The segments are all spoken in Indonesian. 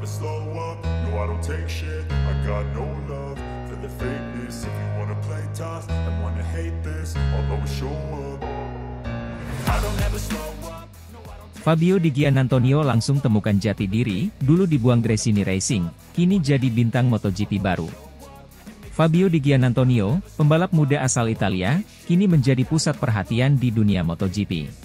never slow up, no I don't take shit. I got no love for the fakeness. If you wanna play tough and wanna hate this, I'll always show up. I don't ever slow up. Fabio Di Giannantonio langsung temukan jati diri, dulu dibuang Gresini Racing, kini jadi bintang MotoGP baru. Fabio Di Giannantonio, pembalap muda asal Italia, kini menjadi pusat perhatian di dunia MotoGP.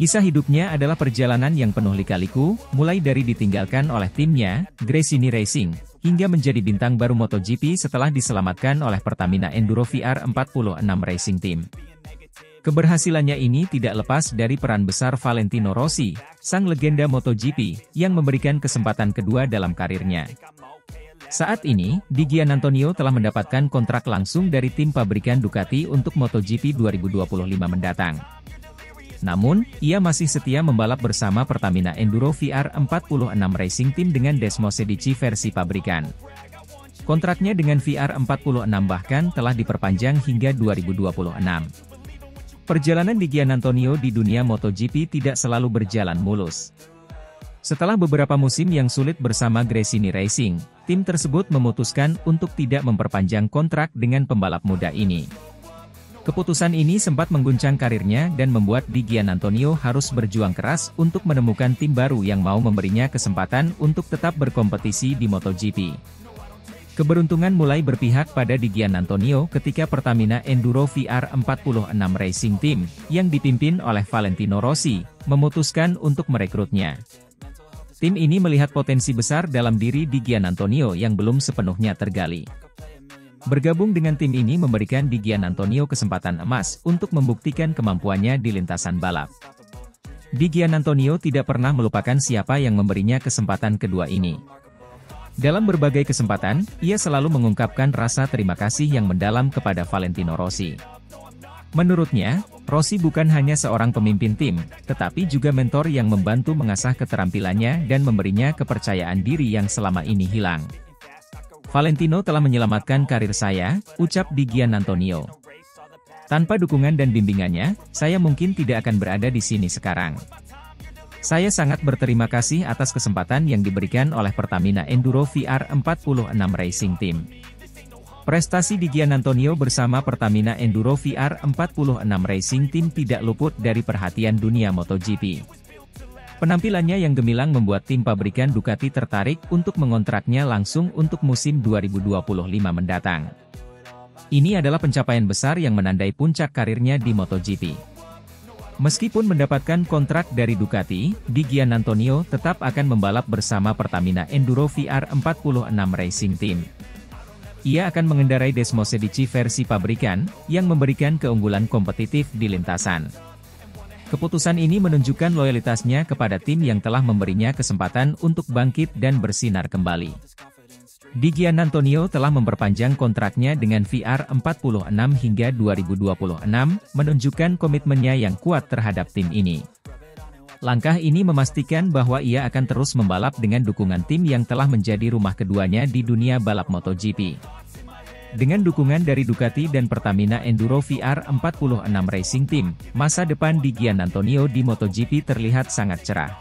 Kisah hidupnya adalah perjalanan yang penuh lika-liku, mulai dari ditinggalkan oleh timnya, Gresini Racing, hingga menjadi bintang baru MotoGP setelah diselamatkan oleh Pertamina Enduro VR46 Racing Team. Keberhasilannya ini tidak lepas dari peran besar Valentino Rossi, sang legenda MotoGP, yang memberikan kesempatan kedua dalam karirnya. Saat ini, Di Giannantonio telah mendapatkan kontrak langsung dari tim pabrikan Ducati untuk MotoGP 2025 mendatang. Namun, ia masih setia membalap bersama Pertamina Enduro VR46 Racing Team dengan Desmosedici versi pabrikan. Kontraknya dengan VR46 bahkan telah diperpanjang hingga 2026. Perjalanan Di Giannantonio di dunia MotoGP tidak selalu berjalan mulus. Setelah beberapa musim yang sulit bersama Gresini Racing, tim tersebut memutuskan untuk tidak memperpanjang kontrak dengan pembalap muda ini. Keputusan ini sempat mengguncang karirnya dan membuat Di Giannantonio harus berjuang keras untuk menemukan tim baru yang mau memberinya kesempatan untuk tetap berkompetisi di MotoGP. Keberuntungan mulai berpihak pada Di Giannantonio ketika Pertamina Enduro VR46 Racing Team, yang dipimpin oleh Valentino Rossi, memutuskan untuk merekrutnya. Tim ini melihat potensi besar dalam diri Di Giannantonio yang belum sepenuhnya tergali. Bergabung dengan tim ini memberikan Di Giannantonio kesempatan emas untuk membuktikan kemampuannya di lintasan balap. Di Giannantonio tidak pernah melupakan siapa yang memberinya kesempatan kedua ini. Dalam berbagai kesempatan, ia selalu mengungkapkan rasa terima kasih yang mendalam kepada Valentino Rossi. Menurutnya, Rossi bukan hanya seorang pemimpin tim, tetapi juga mentor yang membantu mengasah keterampilannya dan memberinya kepercayaan diri yang selama ini hilang. Valentino telah menyelamatkan karir saya, ucap Di Giannantonio. Tanpa dukungan dan bimbingannya, saya mungkin tidak akan berada di sini sekarang. Saya sangat berterima kasih atas kesempatan yang diberikan oleh Pertamina Enduro VR46 Racing Team. Prestasi Di Giannantonio bersama Pertamina Enduro VR46 Racing Team tidak luput dari perhatian dunia MotoGP. Penampilannya yang gemilang membuat tim pabrikan Ducati tertarik untuk mengontraknya langsung untuk musim 2025 mendatang. Ini adalah pencapaian besar yang menandai puncak karirnya di MotoGP. Meskipun mendapatkan kontrak dari Ducati, Di Giannantonio tetap akan membalap bersama Pertamina Enduro VR46 Racing Team. Ia akan mengendarai Desmosedici versi pabrikan, yang memberikan keunggulan kompetitif di lintasan. Keputusan ini menunjukkan loyalitasnya kepada tim yang telah memberinya kesempatan untuk bangkit dan bersinar kembali. Di Giannantonio telah memperpanjang kontraknya dengan VR46 hingga 2026, menunjukkan komitmennya yang kuat terhadap tim ini. Langkah ini memastikan bahwa ia akan terus membalap dengan dukungan tim yang telah menjadi rumah keduanya di dunia balap MotoGP. Dengan dukungan dari Ducati dan Pertamina Enduro VR46 Racing Team, masa depan Di Giannantonio di MotoGP terlihat sangat cerah.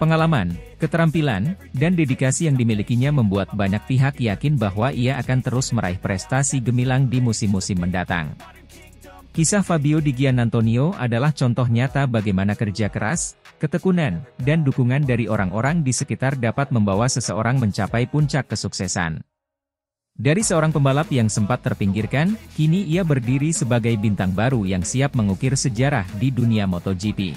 Pengalaman, keterampilan, dan dedikasi yang dimilikinya membuat banyak pihak yakin bahwa ia akan terus meraih prestasi gemilang di musim-musim mendatang. Kisah Fabio Di Giannantonio adalah contoh nyata bagaimana kerja keras, ketekunan, dan dukungan dari orang-orang di sekitar dapat membawa seseorang mencapai puncak kesuksesan. Dari seorang pembalap yang sempat terpinggirkan, kini ia berdiri sebagai bintang baru yang siap mengukir sejarah di dunia MotoGP.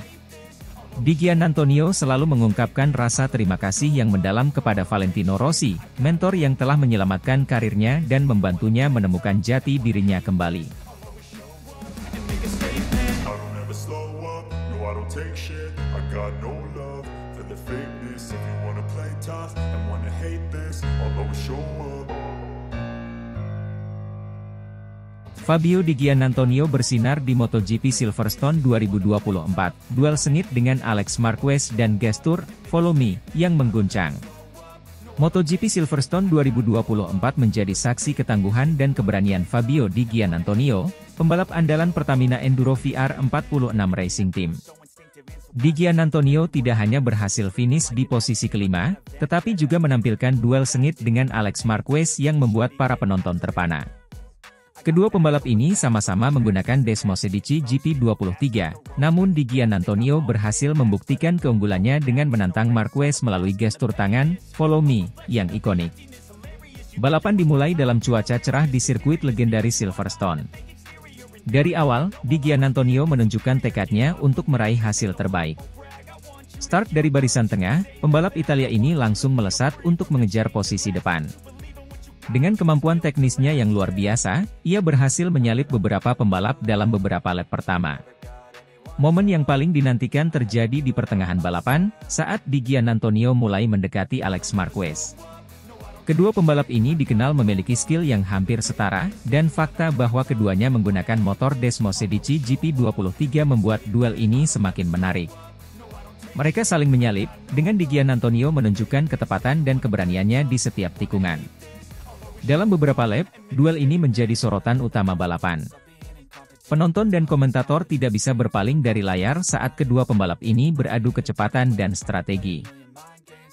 Di Giannantonio selalu mengungkapkan rasa terima kasih yang mendalam kepada Valentino Rossi, mentor yang telah menyelamatkan karirnya dan membantunya menemukan jati dirinya kembali. Take shit, I got no love for the fakeness. If you wanna play tough and wanna hate this, I'll always show up. Fabio Di Giannantonio bersinar di MotoGP Silverstone 2024, duel sengit dengan Alex Marquez dan gestur "Follow Me" yang mengguncang. MotoGP Silverstone 2024 menjadi saksi ketangguhan dan keberanian Fabio Di Giannantonio, pembalap andalan Pertamina Enduro VR46 Racing Team. Di Giannantonio tidak hanya berhasil finish di posisi kelima, tetapi juga menampilkan duel sengit dengan Alex Marquez yang membuat para penonton terpana. Kedua pembalap ini sama-sama menggunakan Desmosedici GP23, namun Di Giannantonio berhasil membuktikan keunggulannya dengan menantang Marquez melalui gestur tangan, "Follow me," yang ikonik. Balapan dimulai dalam cuaca cerah di sirkuit legendaris Silverstone. Dari awal, Di Giannantonio menunjukkan tekadnya untuk meraih hasil terbaik. Start dari barisan tengah, pembalap Italia ini langsung melesat untuk mengejar posisi depan. Dengan kemampuan teknisnya yang luar biasa, ia berhasil menyalip beberapa pembalap dalam beberapa lap pertama. Momen yang paling dinantikan terjadi di pertengahan balapan, saat Di Giannantonio mulai mendekati Alex Marquez. Kedua pembalap ini dikenal memiliki skill yang hampir setara, dan fakta bahwa keduanya menggunakan motor Desmosedici GP23 membuat duel ini semakin menarik. Mereka saling menyalip, dengan Di Giannantonio menunjukkan ketepatan dan keberaniannya di setiap tikungan. Dalam beberapa lap, duel ini menjadi sorotan utama balapan. Penonton dan komentator tidak bisa berpaling dari layar saat kedua pembalap ini beradu kecepatan dan strategi.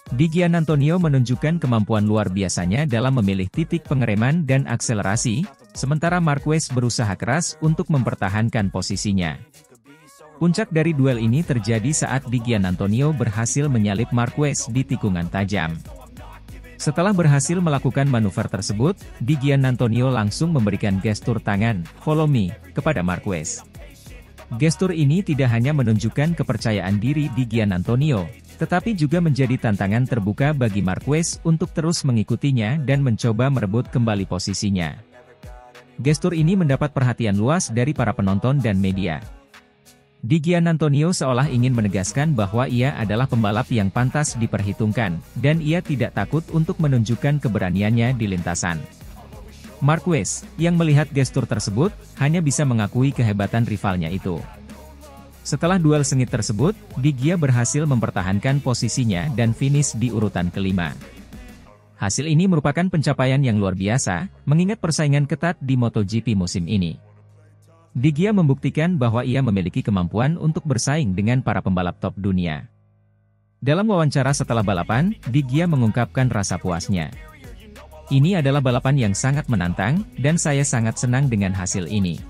Di Giannantonio menunjukkan kemampuan luar biasanya dalam memilih titik pengereman dan akselerasi, sementara Marquez berusaha keras untuk mempertahankan posisinya. Puncak dari duel ini terjadi saat Di Giannantonio berhasil menyalip Marquez di tikungan tajam. Setelah berhasil melakukan manuver tersebut, Di Giannantonio langsung memberikan gestur tangan, "Follow me," kepada Marquez. Gestur ini tidak hanya menunjukkan kepercayaan diri Di Giannantonio, tetapi juga menjadi tantangan terbuka bagi Marquez untuk terus mengikutinya dan mencoba merebut kembali posisinya. Gestur ini mendapat perhatian luas dari para penonton dan media. Di Giannantonio seolah ingin menegaskan bahwa ia adalah pembalap yang pantas diperhitungkan, dan ia tidak takut untuk menunjukkan keberaniannya di lintasan. Marquez, yang melihat gestur tersebut, hanya bisa mengakui kehebatan rivalnya itu. Setelah duel sengit tersebut, Di Gia berhasil mempertahankan posisinya dan finish di urutan kelima. Hasil ini merupakan pencapaian yang luar biasa, mengingat persaingan ketat di MotoGP musim ini. Di Gia membuktikan bahwa ia memiliki kemampuan untuk bersaing dengan para pembalap top dunia. Dalam wawancara setelah balapan, Di Gia mengungkapkan rasa puasnya. "Ini adalah balapan yang sangat menantang, dan saya sangat senang dengan hasil ini.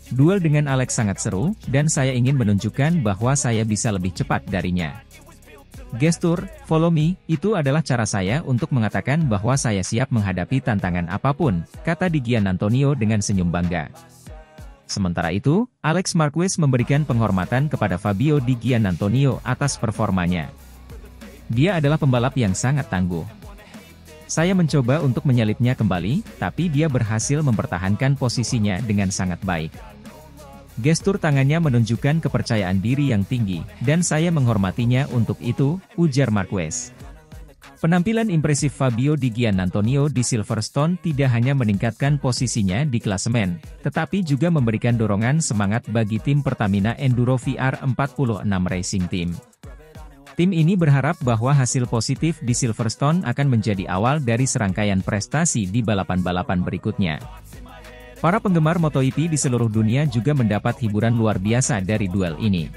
Duel dengan Alex sangat seru, dan saya ingin menunjukkan bahwa saya bisa lebih cepat darinya. Gestur, follow me, itu adalah cara saya untuk mengatakan bahwa saya siap menghadapi tantangan apapun," kata Di Giannantonio dengan senyum bangga. Sementara itu, Alex Marquez memberikan penghormatan kepada Fabio Di Giannantonio atas performanya. "Dia adalah pembalap yang sangat tangguh. Saya mencoba untuk menyalipnya kembali, tapi dia berhasil mempertahankan posisinya dengan sangat baik. Gestur tangannya menunjukkan kepercayaan diri yang tinggi, dan saya menghormatinya untuk itu," ujar Marquez. Penampilan impresif Fabio Di Giannantonio di Silverstone tidak hanya meningkatkan posisinya di klasemen, tetapi juga memberikan dorongan semangat bagi tim Pertamina Enduro VR46 Racing Team. Tim ini berharap bahwa hasil positif di Silverstone akan menjadi awal dari serangkaian prestasi di balapan-balapan berikutnya. Para penggemar MotoGP di seluruh dunia juga mendapat hiburan luar biasa dari duel ini.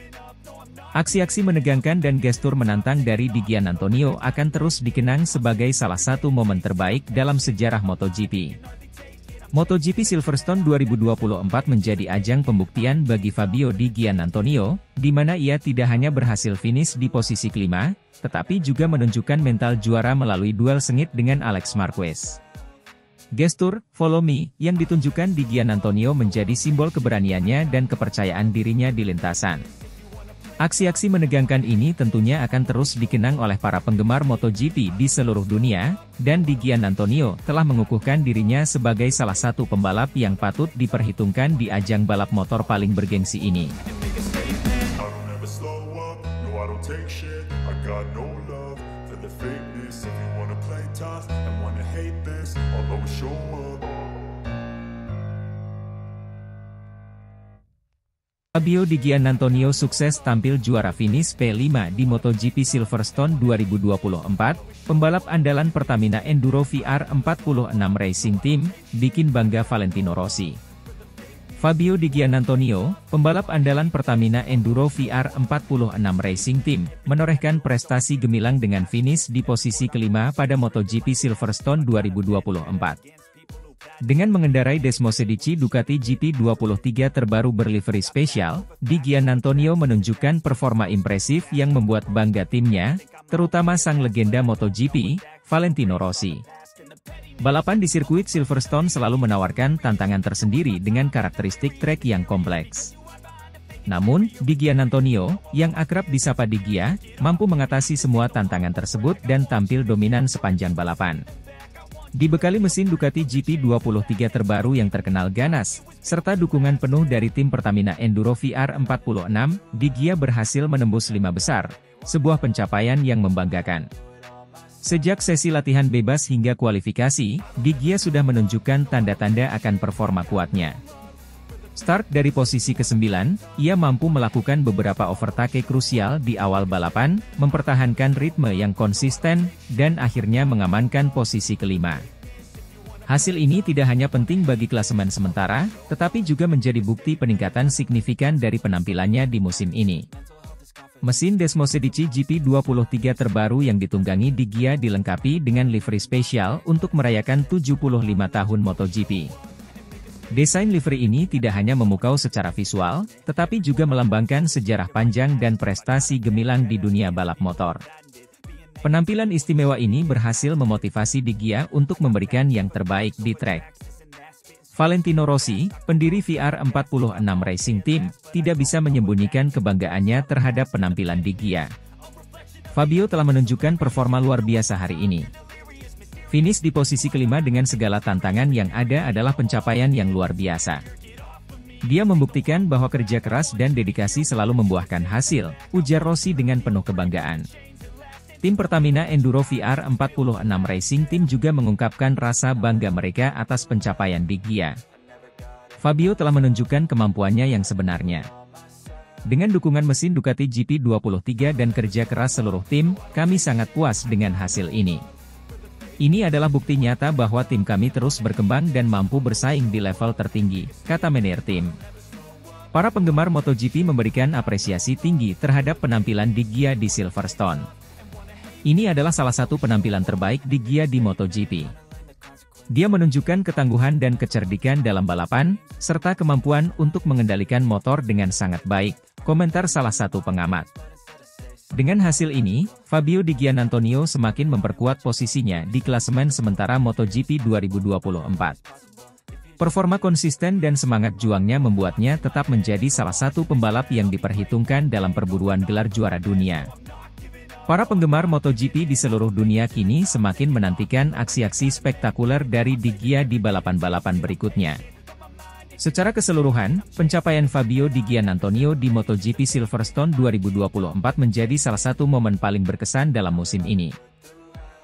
Aksi-aksi menegangkan dan gestur menantang dari Di Giannantonio akan terus dikenang sebagai salah satu momen terbaik dalam sejarah MotoGP. MotoGP Silverstone 2024 menjadi ajang pembuktian bagi Fabio Di Giannantonio, di mana ia tidak hanya berhasil finish di posisi kelima, tetapi juga menunjukkan mental juara melalui duel sengit dengan Alex Marquez. Gestur, follow me, yang ditunjukkan Di Giannantonio menjadi simbol keberaniannya dan kepercayaan dirinya di lintasan. Aksi-aksi menegangkan ini tentunya akan terus dikenang oleh para penggemar MotoGP di seluruh dunia, dan Di Giannantonio telah mengukuhkan dirinya sebagai salah satu pembalap yang patut diperhitungkan di ajang balap motor paling bergengsi ini. Fabio Di Giannantonio sukses tampil juara finish P5 di MotoGP Silverstone 2024, pembalap andalan Pertamina Enduro VR46 Racing Team, bikin bangga Valentino Rossi. Fabio Di Giannantonio, pembalap andalan Pertamina Enduro VR46 Racing Team, menorehkan prestasi gemilang dengan finish di posisi kelima pada MotoGP Silverstone 2024. Dengan mengendarai Desmosedici Ducati GP23 terbaru berlivery spesial, Di Giannantonio menunjukkan performa impresif yang membuat bangga timnya, terutama sang legenda MotoGP, Valentino Rossi. Balapan di sirkuit Silverstone selalu menawarkan tantangan tersendiri dengan karakteristik trek yang kompleks. Namun, Di Giannantonio, yang akrab disapa Di Gia, mampu mengatasi semua tantangan tersebut dan tampil dominan sepanjang balapan. Dibekali mesin Ducati GP23 terbaru yang terkenal ganas, serta dukungan penuh dari tim Pertamina Enduro VR46, Di Gia berhasil menembus 5 besar, sebuah pencapaian yang membanggakan. Sejak sesi latihan bebas hingga kualifikasi, Di Gia sudah menunjukkan tanda-tanda akan performa kuatnya. Start dari posisi ke-9, ia mampu melakukan beberapa overtake krusial di awal balapan, mempertahankan ritme yang konsisten, dan akhirnya mengamankan posisi kelima. Hasil ini tidak hanya penting bagi klasemen sementara, tetapi juga menjadi bukti peningkatan signifikan dari penampilannya di musim ini. Mesin Desmosedici GP23 terbaru yang ditunggangi Di Gia dilengkapi dengan livery spesial untuk merayakan 75 tahun MotoGP. Desain livery ini tidak hanya memukau secara visual, tetapi juga melambangkan sejarah panjang dan prestasi gemilang di dunia balap motor. Penampilan istimewa ini berhasil memotivasi Di Gia untuk memberikan yang terbaik di trek. Valentino Rossi, pendiri VR46 Racing Team, tidak bisa menyembunyikan kebanggaannya terhadap penampilan Di Gia. Fabio telah menunjukkan performa luar biasa hari ini. Finish di posisi kelima dengan segala tantangan yang ada adalah pencapaian yang luar biasa. Dia membuktikan bahwa kerja keras dan dedikasi selalu membuahkan hasil, ujar Rossi dengan penuh kebanggaan. Tim Pertamina Enduro VR46 Racing Team juga mengungkapkan rasa bangga mereka atas pencapaian Di Gia. Fabio telah menunjukkan kemampuannya yang sebenarnya. Dengan dukungan mesin Ducati GP23 dan kerja keras seluruh tim, kami sangat puas dengan hasil ini. Ini adalah bukti nyata bahwa tim kami terus berkembang dan mampu bersaing di level tertinggi, kata manajer tim. Para penggemar MotoGP memberikan apresiasi tinggi terhadap penampilan Di Gia di Silverstone. Ini adalah salah satu penampilan terbaik Di Gia di MotoGP. Dia menunjukkan ketangguhan dan kecerdikan dalam balapan, serta kemampuan untuk mengendalikan motor dengan sangat baik, komentar salah satu pengamat. Dengan hasil ini, Fabio Di Giannantonio semakin memperkuat posisinya di klasemen sementara MotoGP 2024. Performa konsisten dan semangat juangnya membuatnya tetap menjadi salah satu pembalap yang diperhitungkan dalam perburuan gelar juara dunia. Para penggemar MotoGP di seluruh dunia kini semakin menantikan aksi-aksi spektakuler dari Di Gia di balapan-balapan berikutnya. Secara keseluruhan, pencapaian Fabio Di Giannantonio di MotoGP Silverstone 2024 menjadi salah satu momen paling berkesan dalam musim ini.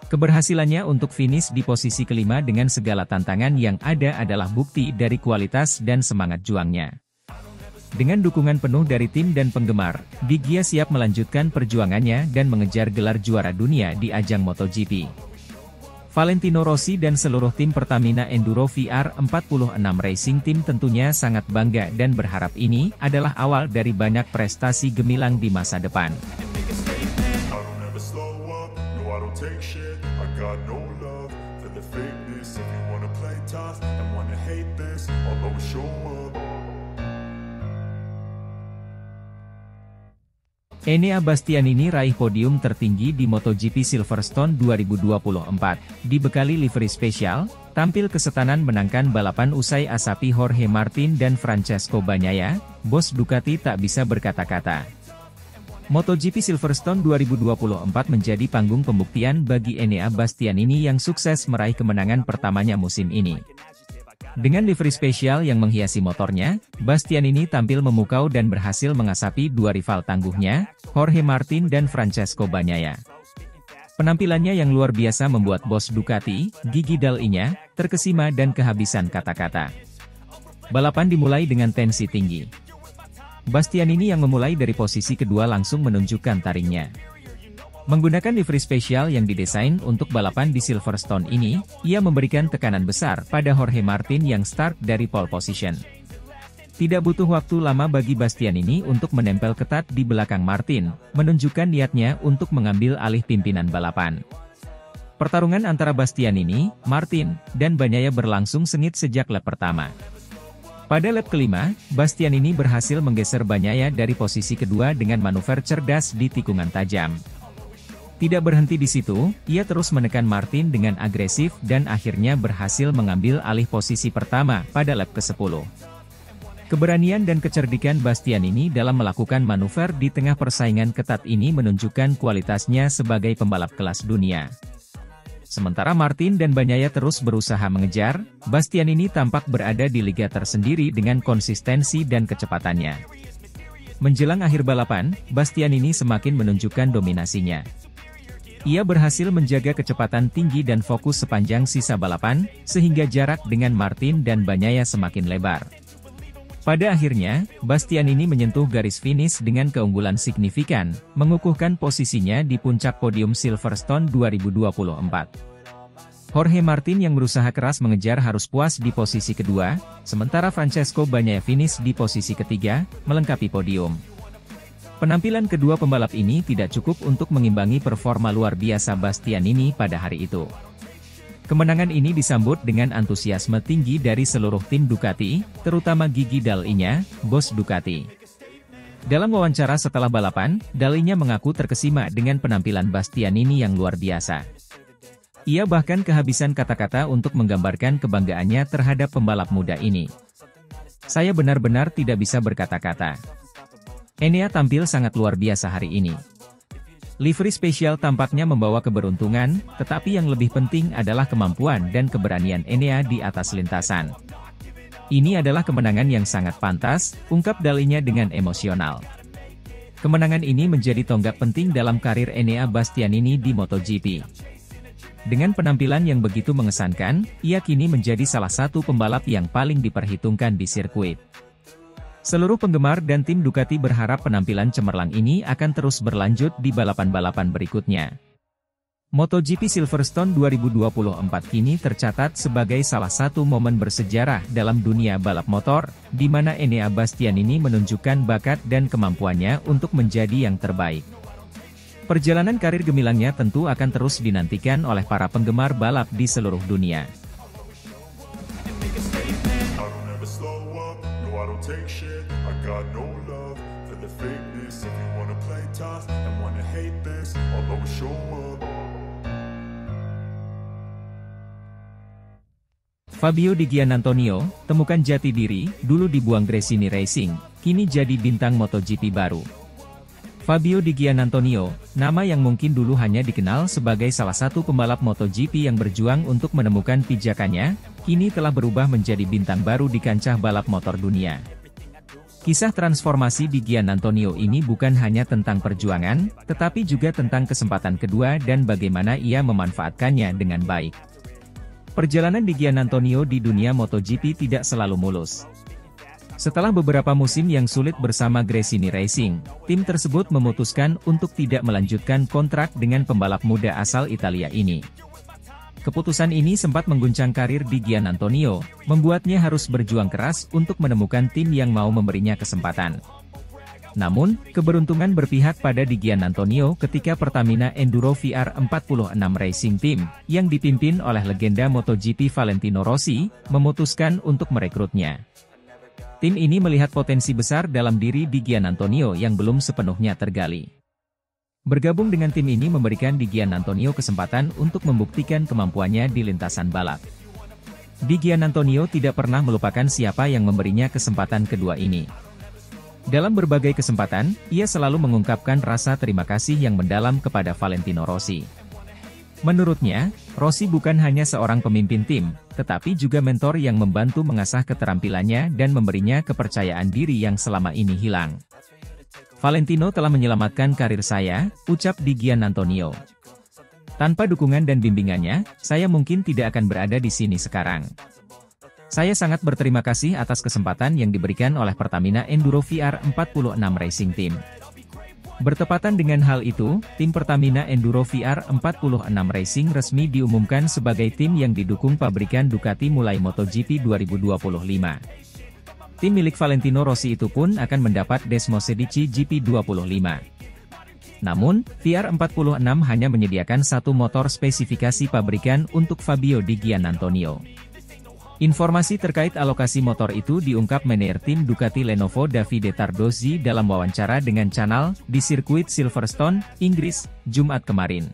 Keberhasilannya untuk finish di posisi kelima dengan segala tantangan yang ada adalah bukti dari kualitas dan semangat juangnya. Dengan dukungan penuh dari tim dan penggemar, Di Gia siap melanjutkan perjuangannya dan mengejar gelar juara dunia di ajang MotoGP. Valentino Rossi dan seluruh tim Pertamina Enduro VR46 Racing Team tentunya sangat bangga dan berharap ini adalah awal dari banyak prestasi gemilang di masa depan. Enea Bastianini raih podium tertinggi di MotoGP Silverstone 2024, dibekali livery spesial, tampil kesetanan menangkan balapan usai asapi Jorge Martin dan Francesco Bagnaia, bos Ducati tak bisa berkata-kata. MotoGP Silverstone 2024 menjadi panggung pembuktian bagi Enea Bastianini yang sukses meraih kemenangan pertamanya musim ini. Dengan livery spesial yang menghiasi motornya, Bastianini tampil memukau dan berhasil mengasapi dua rival tangguhnya, Jorge Martin dan Francesco Bagnaia. Penampilannya yang luar biasa membuat bos Ducati, Gigi Dall'Igna, terkesima dan kehabisan kata-kata. Balapan dimulai dengan tensi tinggi. Bastianini yang memulai dari posisi kedua langsung menunjukkan taringnya. Menggunakan livery spesial yang didesain untuk balapan di Silverstone ini, ia memberikan tekanan besar pada Jorge Martin yang start dari pole position. Tidak butuh waktu lama bagi Bastianini untuk menempel ketat di belakang Martin, menunjukkan niatnya untuk mengambil alih pimpinan balapan. Pertarungan antara Bastianini, Martin, dan Bagnaia berlangsung sengit sejak lap pertama. Pada lap kelima, Bastianini berhasil menggeser Bagnaia dari posisi kedua dengan manuver cerdas di tikungan tajam. Tidak berhenti di situ, ia terus menekan Martin dengan agresif dan akhirnya berhasil mengambil alih posisi pertama pada lap ke-10. Keberanian dan kecerdikan Bastianini dalam melakukan manuver di tengah persaingan ketat ini menunjukkan kualitasnya sebagai pembalap kelas dunia. Sementara Martin dan Bagnaia terus berusaha mengejar, Bastianini tampak berada di liga tersendiri dengan konsistensi dan kecepatannya. Menjelang akhir balapan, Bastianini semakin menunjukkan dominasinya. Ia berhasil menjaga kecepatan tinggi dan fokus sepanjang sisa balapan, sehingga jarak dengan Martin dan Bagnaia semakin lebar. Pada akhirnya, Bastianini menyentuh garis finish dengan keunggulan signifikan, mengukuhkan posisinya di puncak podium Silverstone 2024. Jorge Martin yang berusaha keras mengejar harus puas di posisi kedua, sementara Francesco Bagnaia finish di posisi ketiga, melengkapi podium. Penampilan kedua pembalap ini tidak cukup untuk mengimbangi performa luar biasa Bastianini pada hari itu. Kemenangan ini disambut dengan antusiasme tinggi dari seluruh tim Ducati, terutama Gigi Dall'Igna, bos Ducati. Dalam wawancara setelah balapan, Dall'Igna mengaku terkesima dengan penampilan Bastianini yang luar biasa. Ia bahkan kehabisan kata-kata untuk menggambarkan kebanggaannya terhadap pembalap muda ini. Saya benar-benar tidak bisa berkata-kata. Enea tampil sangat luar biasa hari ini. Livery spesial tampaknya membawa keberuntungan, tetapi yang lebih penting adalah kemampuan dan keberanian Enea di atas lintasan. Ini adalah kemenangan yang sangat pantas, ungkap Dall'Igna dengan emosional. Kemenangan ini menjadi tonggak penting dalam karir Enea Bastianini di MotoGP. Dengan penampilan yang begitu mengesankan, ia kini menjadi salah satu pembalap yang paling diperhitungkan di sirkuit. Seluruh penggemar dan tim Ducati berharap penampilan cemerlang ini akan terus berlanjut di balapan-balapan berikutnya. MotoGP Silverstone 2024 kini tercatat sebagai salah satu momen bersejarah dalam dunia balap motor, di mana Enea Bastianini menunjukkan bakat dan kemampuannya untuk menjadi yang terbaik. Perjalanan karir gemilangnya tentu akan terus dinantikan oleh para penggemar balap di seluruh dunia. Take shit, I got no love for the fakeness. If you wanna play tough and wanna hate this, I'll always show up. Fabio Di Giannantonio, temukan jati diri, dulu dibuang Gresini Racing, kini jadi bintang MotoGP baru. Fabio Di Giannantonio, nama yang mungkin dulu hanya dikenal sebagai salah satu pembalap MotoGP yang berjuang untuk menemukan pijakannya, kini telah berubah menjadi bintang baru di kancah balap motor dunia. Kisah transformasi Di Giannantonio ini bukan hanya tentang perjuangan, tetapi juga tentang kesempatan kedua dan bagaimana ia memanfaatkannya dengan baik. Perjalanan Di Giannantonio di dunia MotoGP tidak selalu mulus. Setelah beberapa musim yang sulit bersama Gresini Racing, tim tersebut memutuskan untuk tidak melanjutkan kontrak dengan pembalap muda asal Italia ini. Keputusan ini sempat mengguncang karir Di Giannantonio, membuatnya harus berjuang keras untuk menemukan tim yang mau memberinya kesempatan. Namun, keberuntungan berpihak pada Di Giannantonio ketika Pertamina Enduro VR46 Racing Team, yang dipimpin oleh legenda MotoGP Valentino Rossi, memutuskan untuk merekrutnya. Tim ini melihat potensi besar dalam diri Di Giannantonio yang belum sepenuhnya tergali. Bergabung dengan tim ini memberikan Di Giannantonio kesempatan untuk membuktikan kemampuannya di lintasan balap. Di Giannantonio tidak pernah melupakan siapa yang memberinya kesempatan kedua ini. Dalam berbagai kesempatan, ia selalu mengungkapkan rasa terima kasih yang mendalam kepada Valentino Rossi. Menurutnya, Rossi bukan hanya seorang pemimpin tim, tetapi juga mentor yang membantu mengasah keterampilannya dan memberinya kepercayaan diri yang selama ini hilang. Valentino telah menyelamatkan karir saya, ucap Di Giannantonio. Tanpa dukungan dan bimbingannya, saya mungkin tidak akan berada di sini sekarang. Saya sangat berterima kasih atas kesempatan yang diberikan oleh Pertamina Enduro VR46 Racing Team. Bertepatan dengan hal itu, tim Pertamina Enduro VR46 Racing resmi diumumkan sebagai tim yang didukung pabrikan Ducati mulai MotoGP 2025. Tim milik Valentino Rossi itu pun akan mendapat Desmosedici GP25. Namun, VR46 hanya menyediakan satu motor spesifikasi pabrikan untuk Fabio Di Giannantonio. Informasi terkait alokasi motor itu diungkap manajer tim Ducati Lenovo Davide Tardozzi dalam wawancara dengan channel di sirkuit Silverstone, Inggris, Jumat kemarin.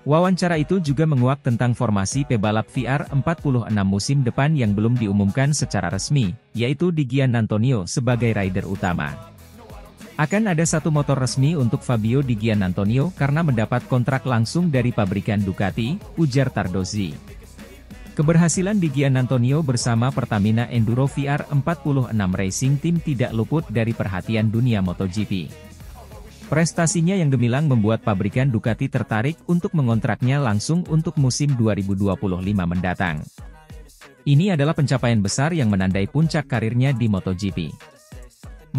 Wawancara itu juga menguak tentang formasi pebalap VR46 musim depan yang belum diumumkan secara resmi, yaitu Di Giannantonio sebagai rider utama. Akan ada satu motor resmi untuk Fabio Di Giannantonio karena mendapat kontrak langsung dari pabrikan Ducati, ujar Tardozzi. Keberhasilan Di Giannantonio bersama Pertamina Enduro VR46 Racing Team tidak luput dari perhatian dunia MotoGP. Prestasinya yang gemilang membuat pabrikan Ducati tertarik untuk mengontraknya langsung untuk musim 2025 mendatang. Ini adalah pencapaian besar yang menandai puncak karirnya di MotoGP.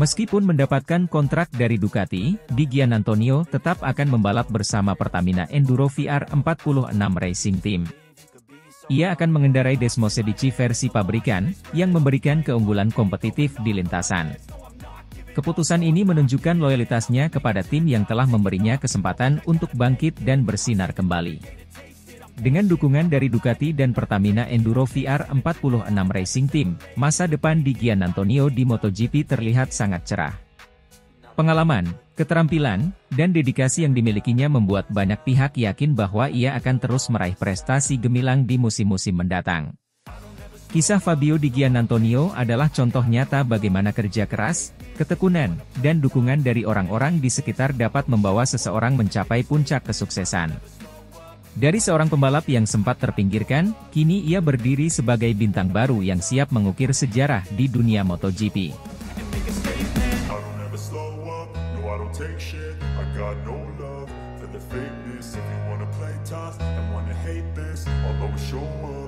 Meskipun mendapatkan kontrak dari Ducati, Di Giannantonio tetap akan membalap bersama Pertamina Enduro VR46 Racing Team. Ia akan mengendarai Desmosedici versi pabrikan, yang memberikan keunggulan kompetitif di lintasan. Keputusan ini menunjukkan loyalitasnya kepada tim yang telah memberinya kesempatan untuk bangkit dan bersinar kembali. Dengan dukungan dari Ducati dan Pertamina Enduro VR46 Racing Team, masa depan Di Giannantonio di MotoGP terlihat sangat cerah. Pengalaman, keterampilan, dan dedikasi yang dimilikinya membuat banyak pihak yakin bahwa ia akan terus meraih prestasi gemilang di musim-musim mendatang. Kisah Fabio Di Giannantonio adalah contoh nyata bagaimana kerja keras, ketekunan, dan dukungan dari orang-orang di sekitar dapat membawa seseorang mencapai puncak kesuksesan. Dari seorang pembalap yang sempat terpinggirkan, kini ia berdiri sebagai bintang baru yang siap mengukir sejarah di dunia MotoGP. Take shit, I got no love for the fakeness. If you wanna play tough and wanna hate this, I'll always show up.